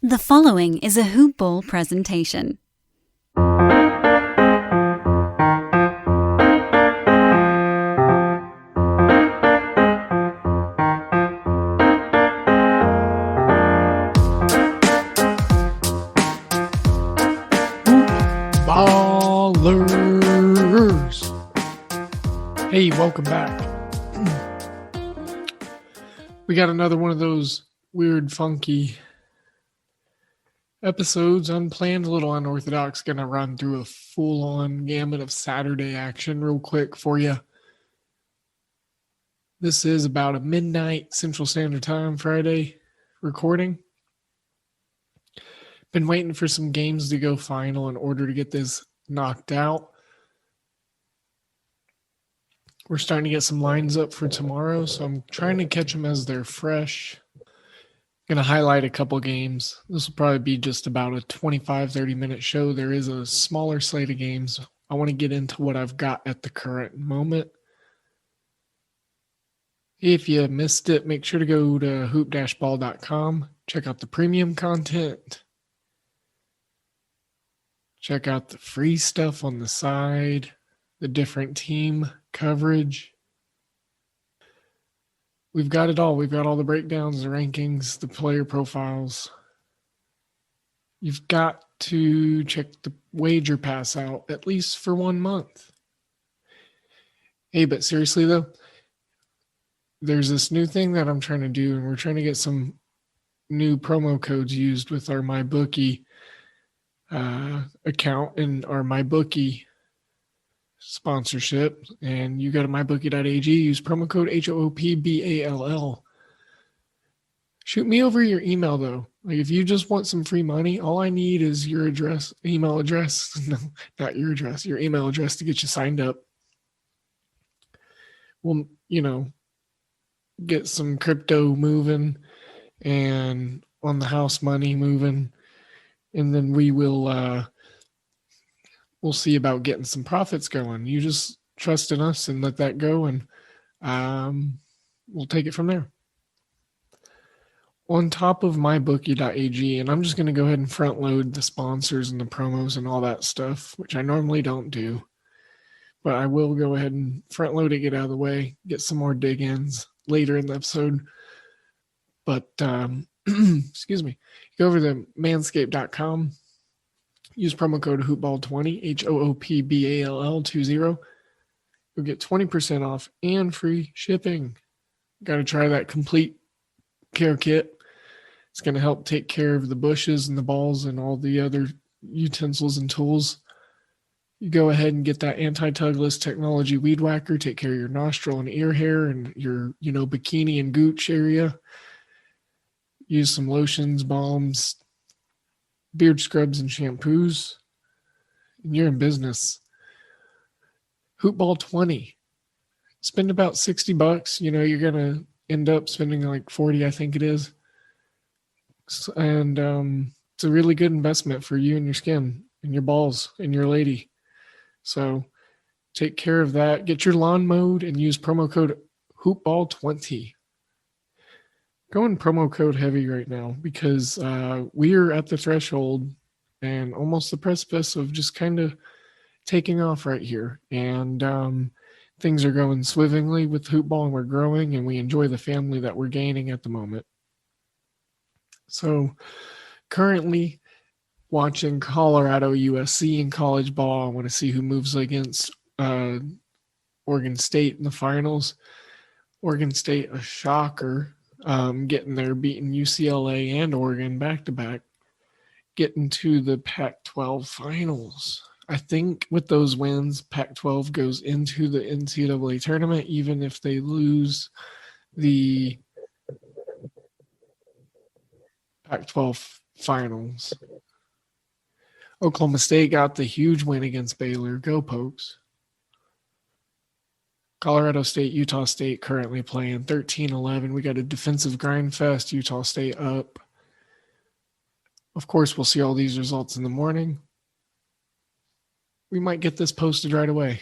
The following is a Hoop Ball presentation. Ballers. Hey, welcome back. We got another one of those weird, funky episodes, unplanned, a little unorthodox. Gonna run through a full-on gamut of Saturday action real quick for you. This is about a midnight Central Standard Time Friday recording. Been waiting for some games to go final in order to get this knocked out. We're starting to get some lines up for tomorrow, so I'm trying to catch them as they're fresh. Going to highlight a couple games. This will probably be just about a 25-30 minute show. There is a smaller slate of games. I want to get into what I've got at the current moment. If you missed it, make sure to go to hoop-ball.com. Check out the premium content. Check out the free stuff on the side, the different team coverage. We've got it all. We've got all the breakdowns, the rankings, the player profiles. You've got to check the wager pass out at least for 1 month. Hey, but seriously though, there's this new thing that I'm trying to do, and we're trying to get some new promo codes used with our MyBookie account and our MyBookie sponsorship. And you go to mybookie.ag, use promo code HOOPBALL. Shoot me over your email though. Like if you just want some free money, all I need is your email address. No, not your address, your email address to get you signed up. We'll, get some crypto moving and on the house money moving. And then we will we'll see about getting some profits going. You just trust in us and let that go, and we'll take it from there. On top of mybookie.ag, and I'm just going to go ahead and front load the sponsors and the promos and all that stuff, which I normally don't do. But I will go ahead and front load it, get out of the way, get some more dig-ins later in the episode. But, excuse me, go over to manscaped.com. Use promo code HoopBall20, HOOPBALL20. You'll get 20% off and free shipping. Got to try that complete care kit. It's going to help take care of the bushes and the balls and all the other utensils and tools. You go ahead and get that anti-tugless technology weed whacker. Take care of your nostril and ear hair and your, bikini and gooch area. Use some lotions, balms, beard scrubs, and shampoos, and you're in business. Hoopball20. Spend about $60. You're going to end up spending like 40, I think it is. And it's a really good investment for you and your skin and your balls and your lady. So take care of that. Get your lawn mowed and use promo code Hoopball20. Going promo code heavy right now because we are at the threshold and almost the precipice of just kind of taking off right here. And things are going swimmingly with Hoopball, and we're growing, and we enjoy the family that we're gaining at the moment. So currently watching Colorado USC in college ball. I want to see who moves against Oregon State in the finals. Oregon State, a shocker. Getting there, beating UCLA and Oregon back-to-back, getting to the Pac-12 finals. I think with those wins, Pac-12 goes into the NCAA tournament, even if they lose the Pac-12 finals. Oklahoma State got the huge win against Baylor. Go Pokes. Colorado State, Utah State currently playing 13-11. We got a defensive grind fest. Utah State up. Of course, we'll see all these results in the morning. We might get this posted right away.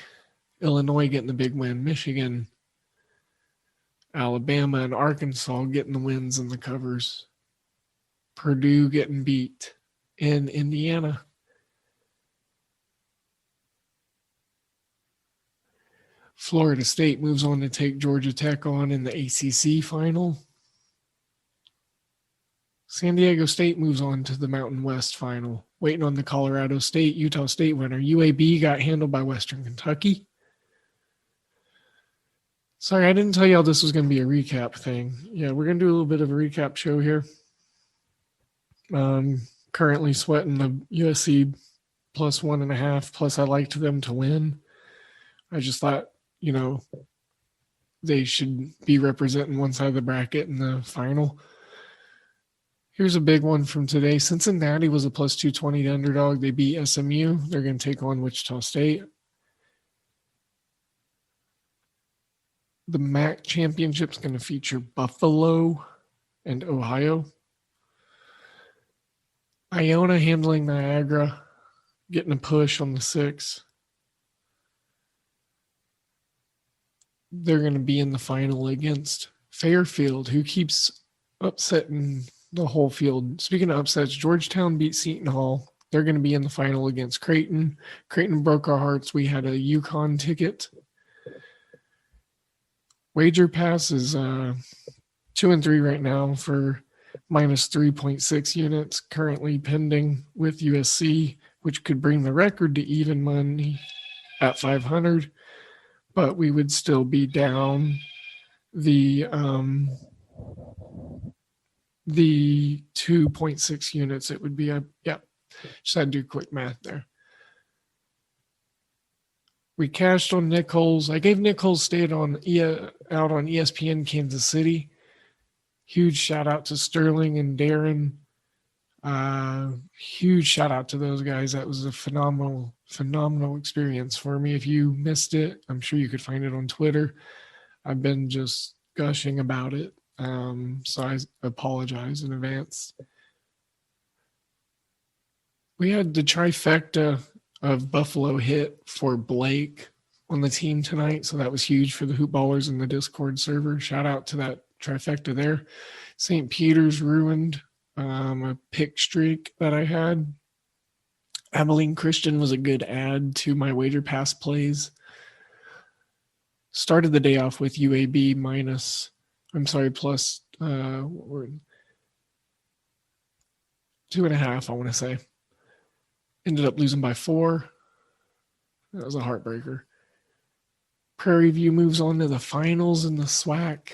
Illinois getting the big win. Michigan, Alabama, and Arkansas getting the wins and the covers. Purdue getting beat in Indiana. Florida State moves on to take Georgia Tech on in the ACC final. San Diego State moves on to the Mountain West final, waiting on the Colorado State, Utah State winner. UAB got handled by Western Kentucky. Sorry, I didn't tell you all this was going to be a recap thing. Yeah, we're going to do a little bit of a recap show here. Currently sweating the USC plus 1.5. Plus, I liked them to win. I just thought, they should be representing one side of the bracket in the final. Here's a big one from today. Cincinnati was a plus 220 underdog. They beat SMU. They're going to take on Wichita State. The MAC championship is going to feature Buffalo and Ohio. Iona handling Niagara, getting a push on the 6. They're going to be in the final against Fairfield, who keeps upsetting the whole field. Speaking of upsets, Georgetown beat Seton Hall. They're going to be in the final against Creighton. Creighton broke our hearts. We had a UConn ticket. Wager Pass is 2-3 right now for minus 3.6 units, currently pending with USC, which could bring the record to even money at 500, but we would still be down the 2.6 units. It would be just had to do quick math there. We cashed on Nichols. I gave Nichols State out on ESPN Kansas City. Huge shout out to Sterling and Darren. Huge shout out to those guys. That was a phenomenal experience for me. If you missed it, I'm sure you could find it on Twitter. I've been just gushing about it. So I apologize in advance. We had the trifecta of Buffalo hit for Blake on the team tonight. So that was huge for the Hoopballers in the Discord server. Shout out to that trifecta there. St. Peter's ruined a pick streak that I had. Abilene Christian was a good add to my Wager Pass plays. Started the day off with UAB plus 2.5, I want to say. Ended up losing by 4. That was a heartbreaker. Prairie View moves on to the finals in the SWAC.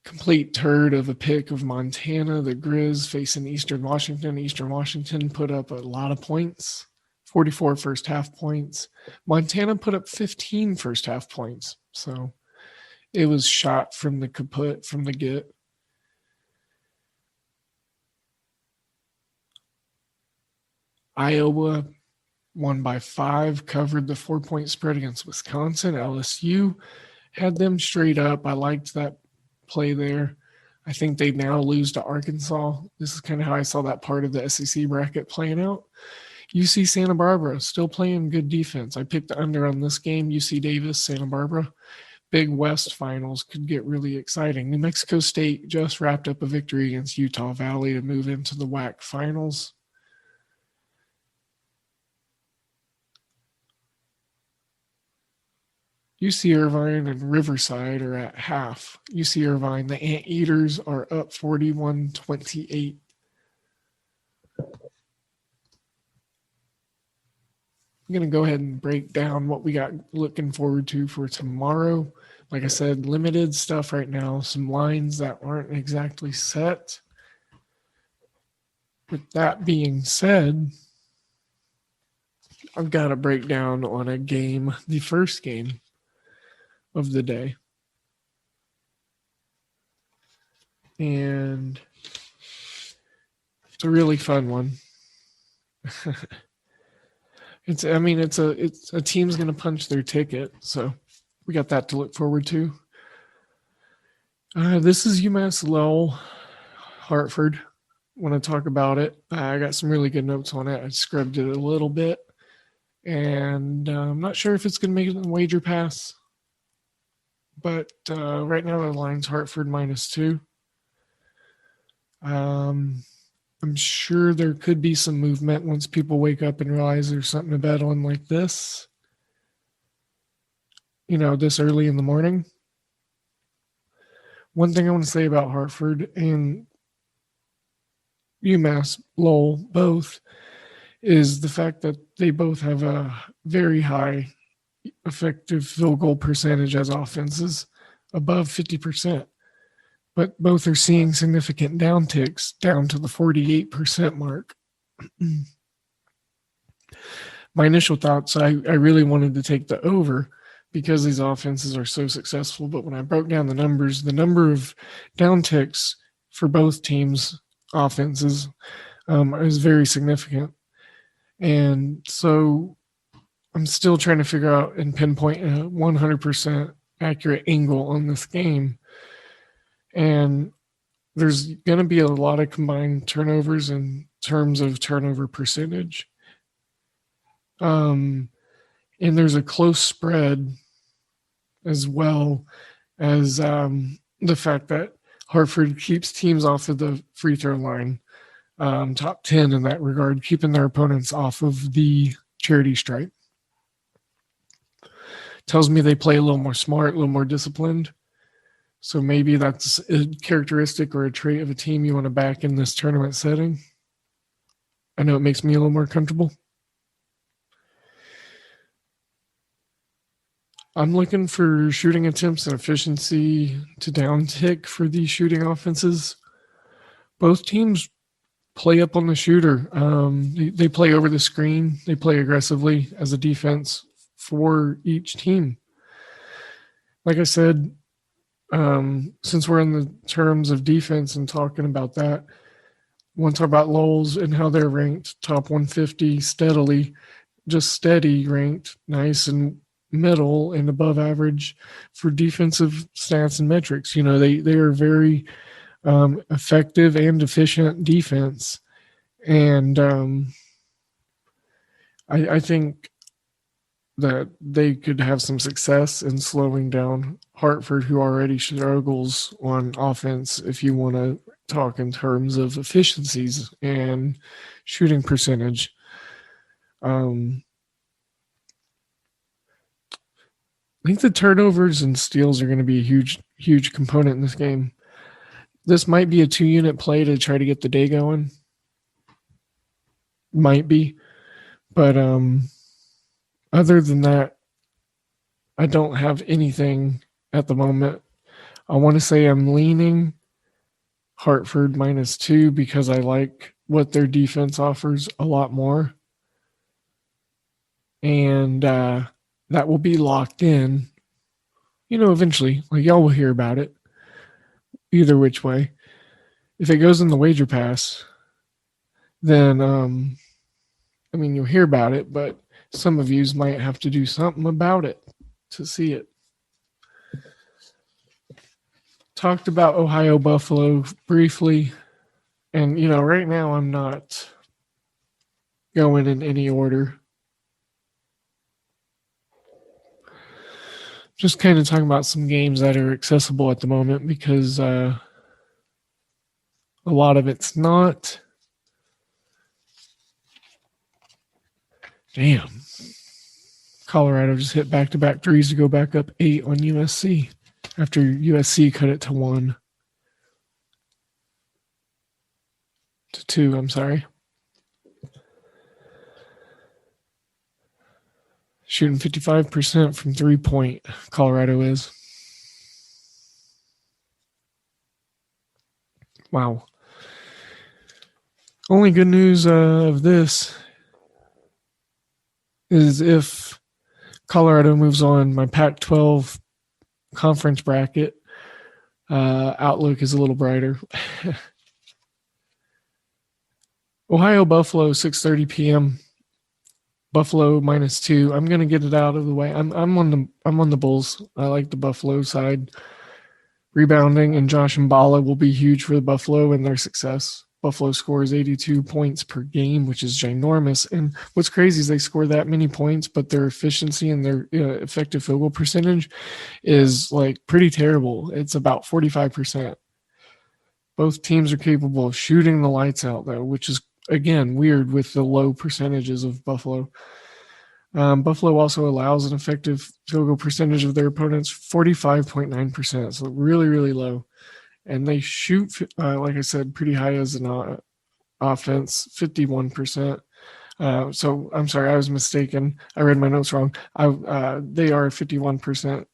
Complete turd of a pick of Montana. The Grizz facing Eastern Washington. Eastern Washington put up a lot of points. 44 first half points. Montana put up 15 first half points. So it was shot from the kaput, from the get. Iowa won by 5, covered the 4-point spread against Wisconsin. LSU had them straight up. I liked that play there. I think they now lose to Arkansas. This is kind of how I saw that part of the SEC bracket playing out. UC Santa Barbara still playing good defense. I picked the under on this game. UC Davis, Santa Barbara. Big West finals could get really exciting. New Mexico State just wrapped up a victory against Utah Valley to move into the WAC finals. UC Irvine and Riverside are at half. UC Irvine, the Anteaters are up 41-28. I'm going to go ahead and break down what we got looking forward to for tomorrow. Like I said, limited stuff right now. Some lines that aren't exactly set. With that being said, I've got a breakdown on a game, the first game of the day. And it's a really fun one. It's a team's going to punch their ticket, so we got that to look forward to. This is UMass Lowell, Hartford. Want to talk about it? I got some really good notes on it. I scrubbed it a little bit, and I'm not sure if it's going to make it in the Wager Pass. But right now the line's Hartford -2. I'm sure there could be some movement once people wake up and realize there's something to bet on like this, this early in the morning. One thing I want to say about Hartford and UMass Lowell both is the fact that they both have a very high effective field goal percentage as offenses, above 50%. But both are seeing significant downticks down to the 48% mark. My initial thoughts, I really wanted to take the over because these offenses are so successful. But when I broke down the numbers, the number of downticks for both teams' offenses is very significant. And so I'm still trying to figure out and pinpoint a 100% accurate angle on this game. And there's going to be a lot of combined turnovers in terms of turnover percentage. And there's a close spread as well as the fact that Hartford keeps teams off of the free throw line, top 10 in that regard, keeping their opponents off of the charity stripe. Tells me they play a little more smart, a little more disciplined. So maybe that's a characteristic or a trait of a team you want to back in this tournament setting. I know it makes me a little more comfortable. I'm looking for shooting attempts and efficiency to downtick for these shooting offenses. Both teams play up on the shooter. They play over the screen. They play aggressively as a defense for each team. Like I said, since we're in the terms of defense and talking about that, I want to talk about Lowell's and how they're ranked top 150 steadily, just steady ranked, nice and middle and above average for defensive stats and metrics. They are very effective and efficient defense. And I think that they could have some success in slowing down Hartford, who already struggles on offense, if you want to talk in terms of efficiencies and shooting percentage. I think the turnovers and steals are going to be a huge, huge component in this game. This might be a 2-unit play to try to get the day going. Might be. But other than that, I don't have anything at the moment. I want to say I'm leaning Hartford -2 because I like what their defense offers a lot more. And that will be locked in, eventually. Like, y'all will hear about it either which way. If it goes in the wager pass, then, you'll hear about it, but some of yous might have to do something about it to see it. Talked about Ohio Buffalo briefly. And, right now I'm not going in any order. Just kind of talking about some games that are accessible at the moment because a lot of it's not. Damn. Colorado just hit back-to-back threes to go back up 8 on USC after USC cut it to 1. To 2, I'm sorry. Shooting 55% from 3-point, Colorado is. Wow. Only good news of this is if Colorado moves on, my Pac-12 conference bracket outlook is a little brighter. Ohio Buffalo, 6:30 p.m. Buffalo -2. I'm gonna get it out of the way. I'm on the Bulls. I like the Buffalo side. Rebounding and Josh Mballa will be huge for the Buffalo and their success. Buffalo scores 82 points per game, which is ginormous. And what's crazy is they score that many points, but their efficiency and their effective field goal percentage is like pretty terrible. It's about 45%. Both teams are capable of shooting the lights out, though, which is, again, weird with the low percentages of Buffalo. Buffalo also allows an effective field goal percentage of their opponents, 45.9%. So really, really low. And they shoot, like I said, pretty high as an offense, 51%. So I'm sorry, I was mistaken. I read my notes wrong. They are a 51%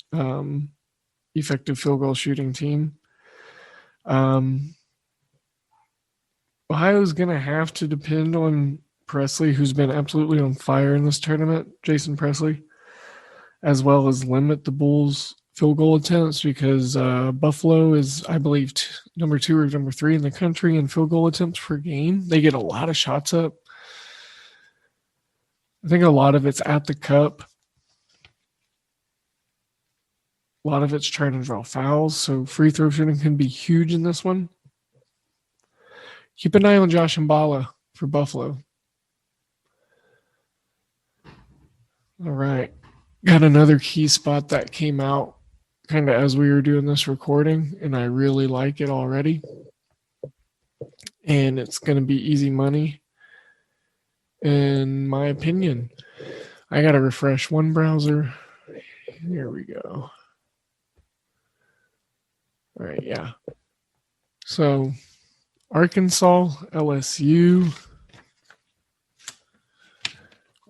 effective field goal shooting team. Ohio's going to have to depend on Presley, who's been absolutely on fire in this tournament, Jason Presley, as well as limit the Bulls' field goal attempts because Buffalo is, I believe, number 2 or number 3 in the country in field goal attempts per game. They get a lot of shots up. I think a lot of it's at the cup. A lot of it's trying to draw fouls, so free throw shooting can be huge in this one. Keep an eye on Josh Mballa for Buffalo. All right. Got another key spot that came out kind of as we were doing this recording, and I really like it already. And it's going to be easy money, in my opinion. I got to refresh one browser. Here we go. All right, yeah. So Arkansas, LSU.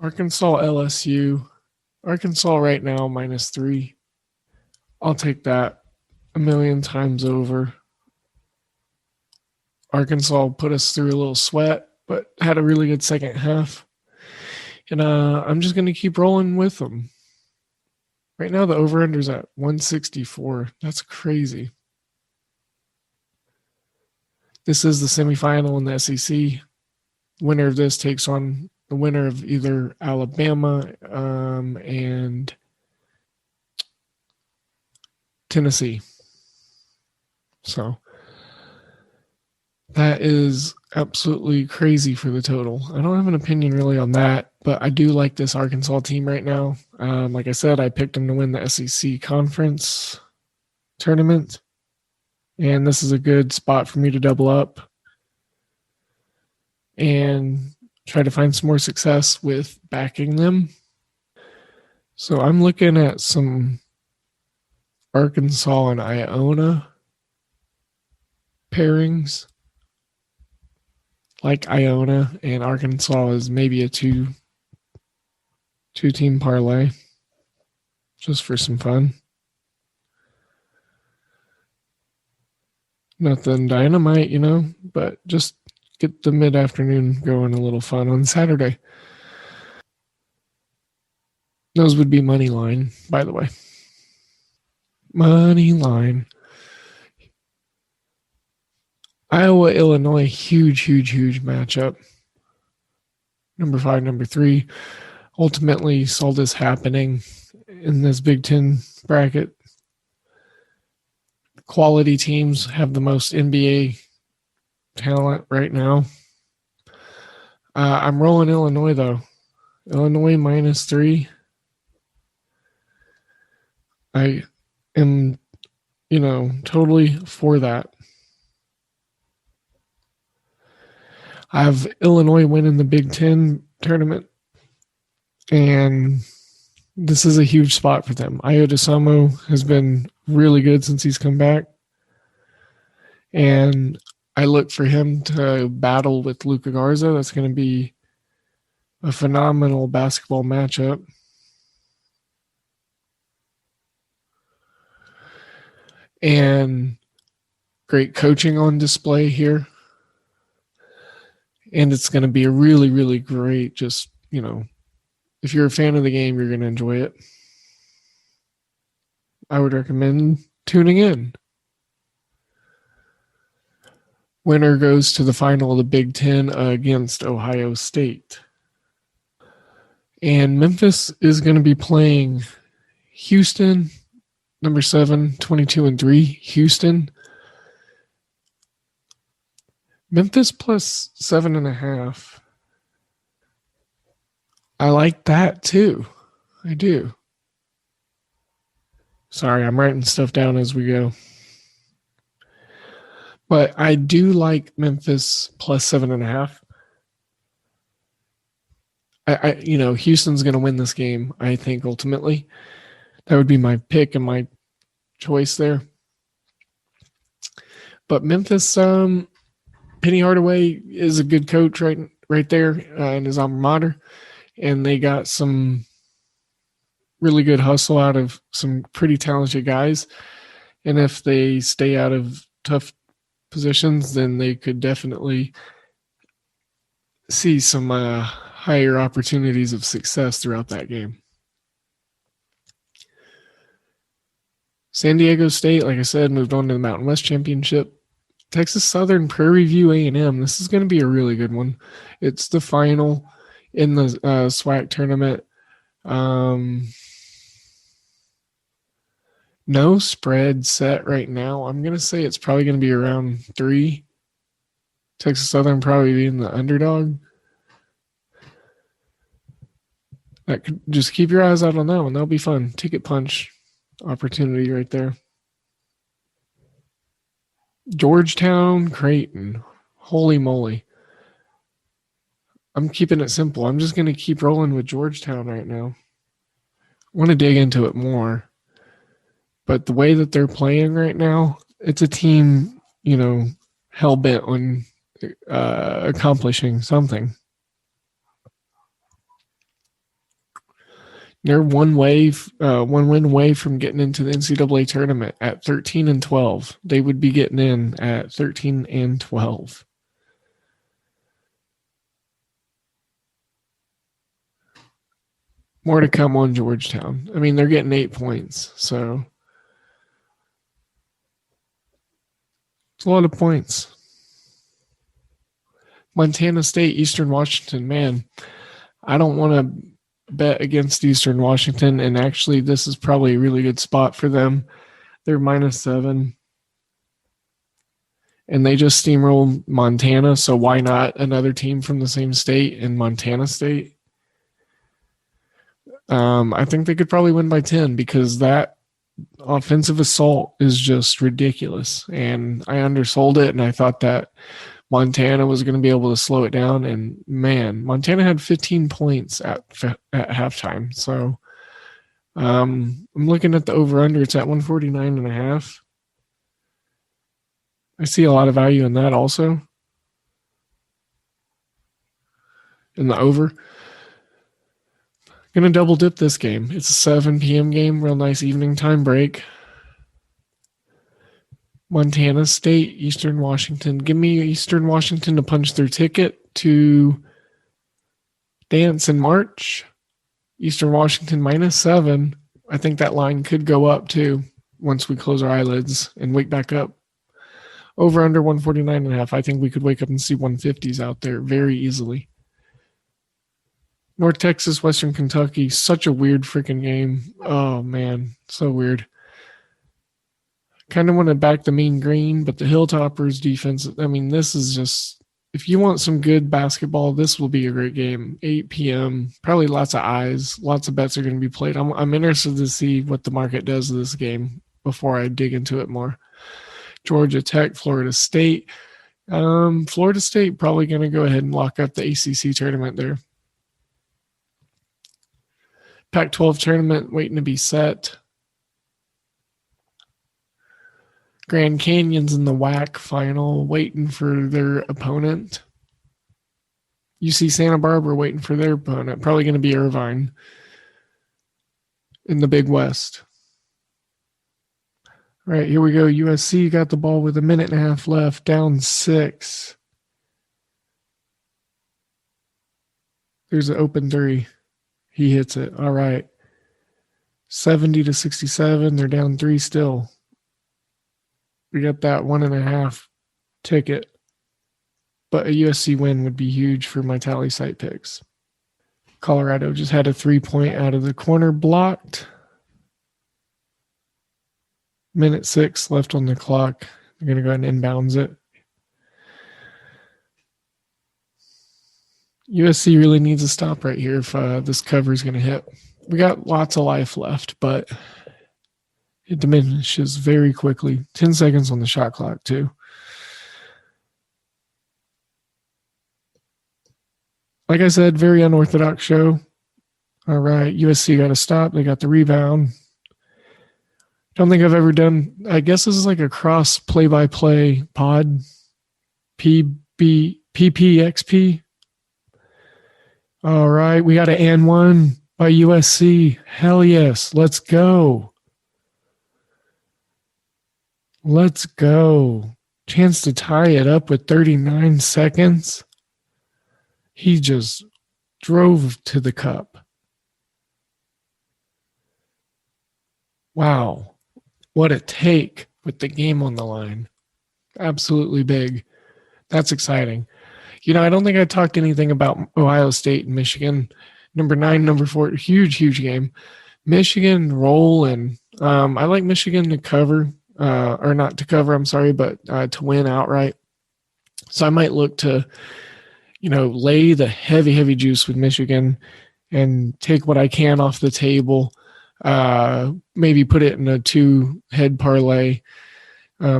Arkansas right now -3. I'll take that a million times over. Arkansas put us through a little sweat, but had a really good second half. And I'm just going to keep rolling with them. Right now, the over-under's at 164. That's crazy. This is the semifinal in the SEC. Winner of this takes on the winner of either Alabama and Tennessee. So that is absolutely crazy for the total. I don't have an opinion really on that, but I do like this Arkansas team right now. Like I said, I picked them to win the SEC conference tournament, and this is a good spot for me to double up and try to find some more success with backing them. So I'm looking at some Arkansas and Iona pairings. Like Iona and Arkansas is maybe a two-team parlay just for some fun. Nothing dynamite, but just get the mid-afternoon going a little fun on Saturday. Those would be money line, by the way. Money line. Iowa, Illinois, huge matchup. Number 5, number 3. Ultimately saw this happening in this Big Ten bracket. Quality teams have the most NBA talent right now. I'm rolling Illinois, though. Illinois -3. I am, totally for that. I have Illinois winning the Big Ten tournament, and this is a huge spot for them. Ayo Dosunmu has been really good since he's come back, and I look for him to battle with Luka Garza. That's going to be a phenomenal basketball matchup. And great coaching on display here. And it's going to be a really, really great, just, if you're a fan of the game, you're going to enjoy it. I would recommend tuning in. Winner goes to the final of the Big Ten against Ohio State. And Memphis is going to be playing Houston, number 7, 22-3, Houston. Memphis plus 7.5. I like that too. I do. Sorry, I'm writing stuff down as we go. But I do like Memphis plus 7.5. Houston's going to win this game, I think, ultimately. That would be my pick and my choice there. But Memphis, Penny Hardaway is a good coach right there in his alma mater. And they got some really good hustle out of some pretty talented guys. And if they stay out of tough positions, then they could definitely see some higher opportunities of success throughout that game. San Diego State, like I said, moved on to the Mountain West Championship. Texas Southern, Prairie View A&M. This is going to be a really good one. It's the final in the SWAC tournament. No spread set right now. I'm going to say it's probably going to be around 3. Texas Southern probably being the underdog. That could just keep your eyes out on that one. That'll be fun. Ticket punch opportunity right there. Georgetown, Creighton. Holy moly. I'm keeping it simple. I'm just going to keep rolling with Georgetown right now. I want to dig into it more. But the way that they're playing right now, it's a team, hell-bent on accomplishing something. They're one win away from getting into the NCAA tournament at 13-12. They would be getting in at 13-12. More to come on Georgetown. I mean, they're getting 8 points, so it's a lot of points. Montana State, Eastern Washington, man, I don't want to bet against Eastern Washington, and actually this is probably a really good spot for them. They're -7, and they just steamrolled Montana, so why not another team from the same state in Montana State? I think they could probably win by 10 because that offensive assault is just ridiculous, and I undersold it, and I thought that Montana was going to be able to slow it down, and man, Montana had 15 points at halftime. So I'm looking at the over-under. It's at 149.5. I see a lot of value in that also. In the over. Going to double dip this game. It's a 7 p.m. game, real nice evening time break. Montana State, Eastern Washington. Give me Eastern Washington to punch their ticket to dance in March. Eastern Washington -7. I think that line could go up too once we close our eyelids and wake back up. Over under 149.5. I think we could wake up and see 150s out there very easily. North Texas, Western Kentucky. Such a weird freaking game. Oh, man. So weird. Kind of want to back the Mean Green, but the Hilltoppers defense, I mean, this is just, if you want some good basketball, this will be a great game. 8 p.m., probably lots of eyes, lots of bets are going to be played. I'm interested to see what the market does to this game before I dig into it more. Georgia Tech, Florida State. Florida State probably going to go ahead and lock up the ACC tournament there. Pac-12 tournament waiting to be set. Grand Canyon's in the WAC final, waiting for their opponent. UC Santa Barbara waiting for their opponent. Probably going to be Irvine in the Big West. All right, here we go. USC got the ball with 1.5 minutes left, down 6. There's an open 3. He hits it. All right. 70-67. They're down 3 still. We got that 1.5 ticket. But a USC win would be huge for my tally site picks. Colorado just had a 3-point out of the corner blocked. 1:06 left on the clock. They're going to go ahead and inbounds it. USC really needs a stop right here if this cover is going to hit. We got lots of life left, but it diminishes very quickly. 10 seconds on the shot clock, too. like I said, very unorthodox show. All right, USC got a stop. They got the rebound. Don't think I've ever done. I guess this is like a cross play-by-play pod. PPXP. All right, we got an and one by USC. Hell yes, let's go. Let's go. Chance to tie it up with 39 seconds. He just drove to the cup. Wow. What a take with the game on the line. Absolutely big. That's exciting. I don't think I talked anything about Ohio State and Michigan. Number 9, number 4, huge, huge game. Michigan rolling. I like Michigan to cover, or not to cover, I'm sorry, but to win outright. So I might look to, lay the heavy, heavy juice with Michigan and take what I can off the table. Maybe put it in a 2-head parlay.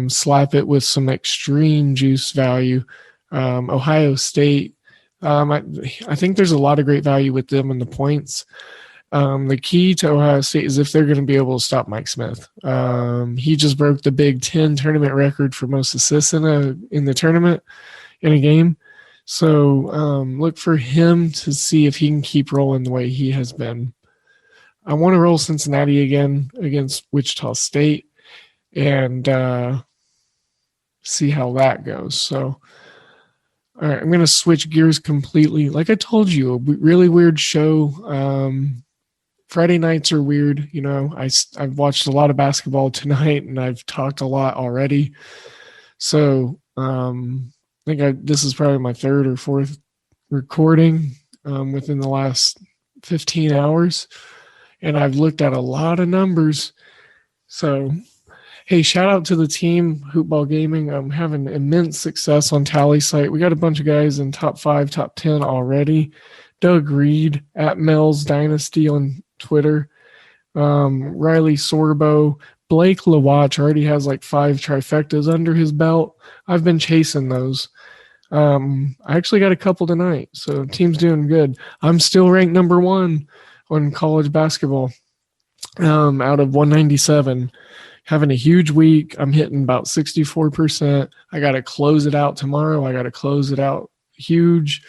Slap it with some extreme juice value. Ohio State, I think there's a lot of great value with them in the points. The key to Ohio State is if they're going to be able to stop Mike Smith. He just broke the Big Ten tournament record for most assists in the tournament in a game. So look for him to see if he can keep rolling the way he has been. I want to roll Cincinnati again against Wichita State and see how that goes. So, all right, I'm going to switch gears completely. Like I told you, a really weird show. Friday nights are weird. I've watched a lot of basketball tonight, and I've talked a lot already. So I think this is probably my 3rd or 4th recording within the last 15 hours. And I've looked at a lot of numbers. So, hey, shout out to the team, Hoopball Gaming. I'm having immense success on TallySite. We got a bunch of guys in top 5, top 10 already. Doug Reed at Mel's Dynasty on Twitter. Riley Sorbo. Blake LaWatch already has like 5 trifectas under his belt. I've been chasing those. I actually got a couple tonight, so team's doing good. I'm still ranked number 1 on college basketball out of 197. Having a huge week. I'm hitting about 64%. I got to close it out tomorrow. I got to close it out huge.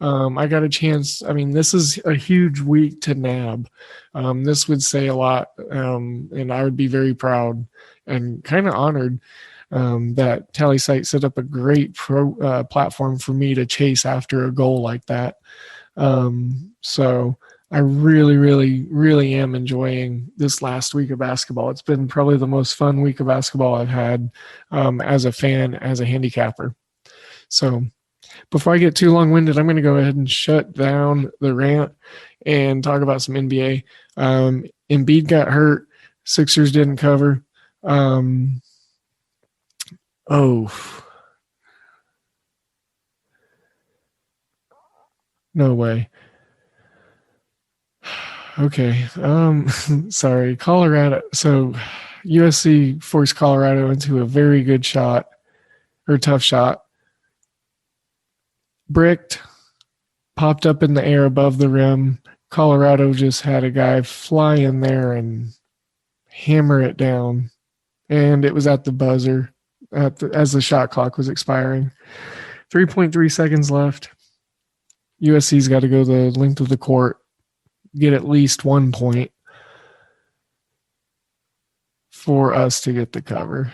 I got a chance. I mean, this is a huge week to nab. This would say a lot, and I would be very proud and kind of honored that TallySite set up a great platform for me to chase after a goal like that. So I really, really, really am enjoying this last week of basketball. It's been probably the most fun week of basketball I've had as a fan, as a handicapper. So before I get too long-winded, I'm going to go ahead and shut down the rant and talk about some NBA. Embiid got hurt. Sixers didn't cover. No way. Okay. Sorry. Colorado. So USC forced Colorado into a very good shot or tough shot. Bricked, popped up in the air above the rim. Colorado just had a guy fly in there and hammer it down. And it was at the buzzer as the shot clock was expiring. 3.3 seconds left. USC's got to go the length of the court, get at least 1 point for us to get the cover.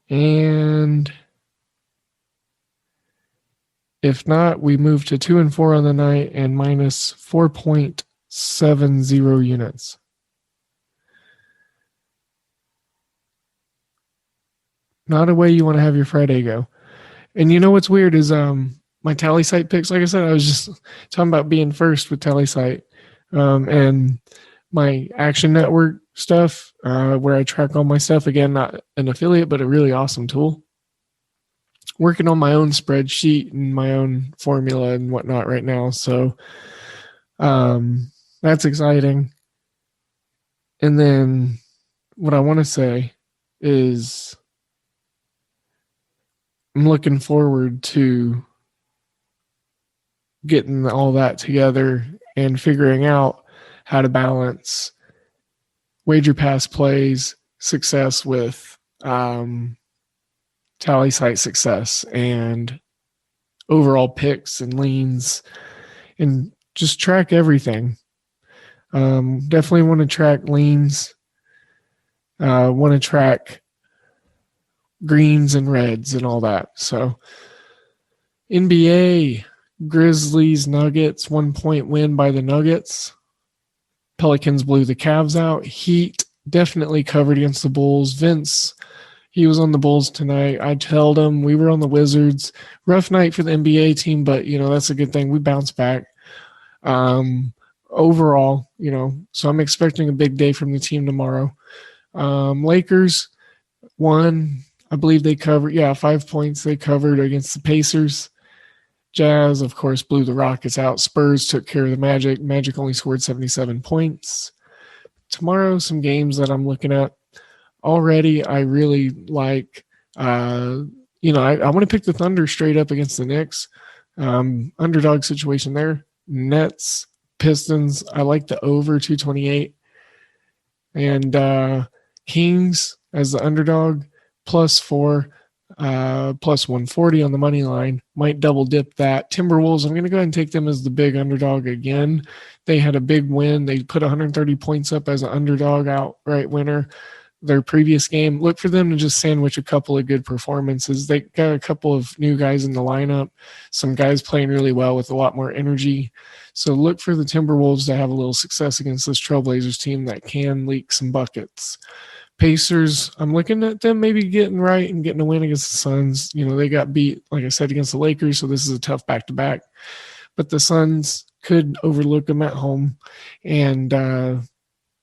And if not, we move to 2-4 on the night and minus 4.70 units. Not a way you want to have your Friday go. And you know what's weird is my TallySite picks. Like I said, I was just talking about being first with TallySite, and my Action Network stuff, where I track all my stuff. Again, not an affiliate, but a really awesome tool. Working on my own spreadsheet and my own formula and whatnot right now. So that's exciting. And then what I want to say is I'm looking forward to getting all that together and figuring out how to balance wager pass plays success with tally site success and overall picks and leans and just track everything. Definitely want to track leans. Want to track greens and reds and all that. So NBA, Grizzlies, Nuggets, 1 point win by the Nuggets. Pelicans blew the Cavs out. Heat definitely covered against the Bulls. Vince, he was on the Bulls tonight. I told him we were on the Wizards. Rough night for the NBA team, but, that's a good thing. We bounced back. Overall, so I'm expecting a big day from the team tomorrow. Lakers won. I believe they covered. 5 points they covered against the Pacers. Jazz, of course, blew the Rockets out. Spurs took care of the Magic. Magic only scored 77 points. Tomorrow, some games that I'm looking at. Already, I really like, I want to pick the Thunder straight up against the Knicks. Underdog situation there. Nets, Pistons, I like the over 228. And Kings as the underdog, +4. Plus 140 on the money line. Might double dip that. Timberwolves, I'm going to go ahead and take them as the big underdog again. They had a big win. They put 130 points up as an underdog outright winner. Their previous game, look for them to just sandwich a couple of good performances. They got a couple of new guys in the lineup, some guys playing really well with a lot more energy. So look for the Timberwolves to have a little success against this Trailblazers team that can leak some buckets. Pacers, I'm looking at them maybe getting right and getting a win against the Suns. They got beat, like I said, against the Lakers, so this is a tough back-to-back. But the Suns could overlook them at home, and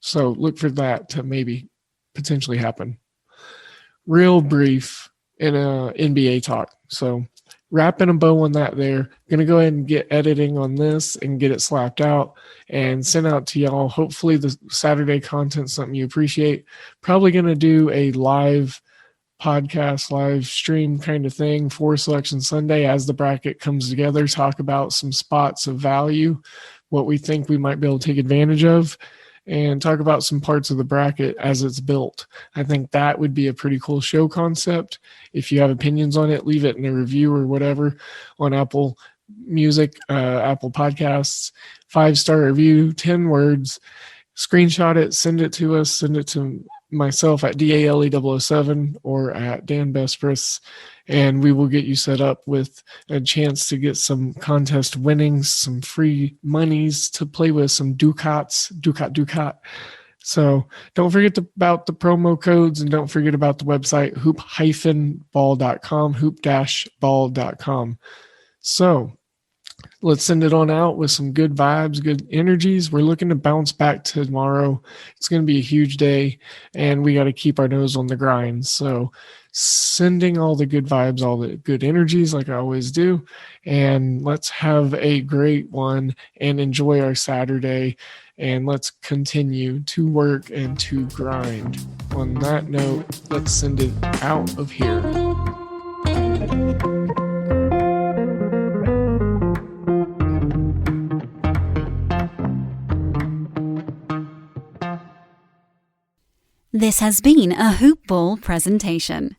so look for that to maybe potentially happen. Real brief in a NBA talk. So wrapping a bow on that there. Going to go ahead and get editing on this and get it slapped out and sent out to y'all. Hopefully the Saturday content's something you appreciate. Probably going to do a live podcast, live stream kind of thing for Selection Sunday as the bracket comes together, talk about some spots of value, what we think we might be able to take advantage of, and talk about some parts of the bracket as it's built. I think that would be a pretty cool show concept. If you have opinions on it, leave it in a review or whatever on Apple Music, Apple Podcasts, 5-star review, 10 words, screenshot it, send it to us, send it to myself at DALE007 or at Dan Bespris, and we will get you set up with a chance to get some contest winnings, some free monies to play with, some Ducat. So don't forget about the promo codes, and don't forget about the website hoop-ball.com, hoop-ball.com. So let's send it on out with some good vibes, good energies. We're looking to bounce back tomorrow. It's going to be a huge day, and we got to keep our nose on the grind. So sending all the good vibes, all the good energies like I always do, and let's have a great one and enjoy our Saturday, and let's continue to work and to grind. On that note, let's send it out of here. This has been a Hoop Ball presentation.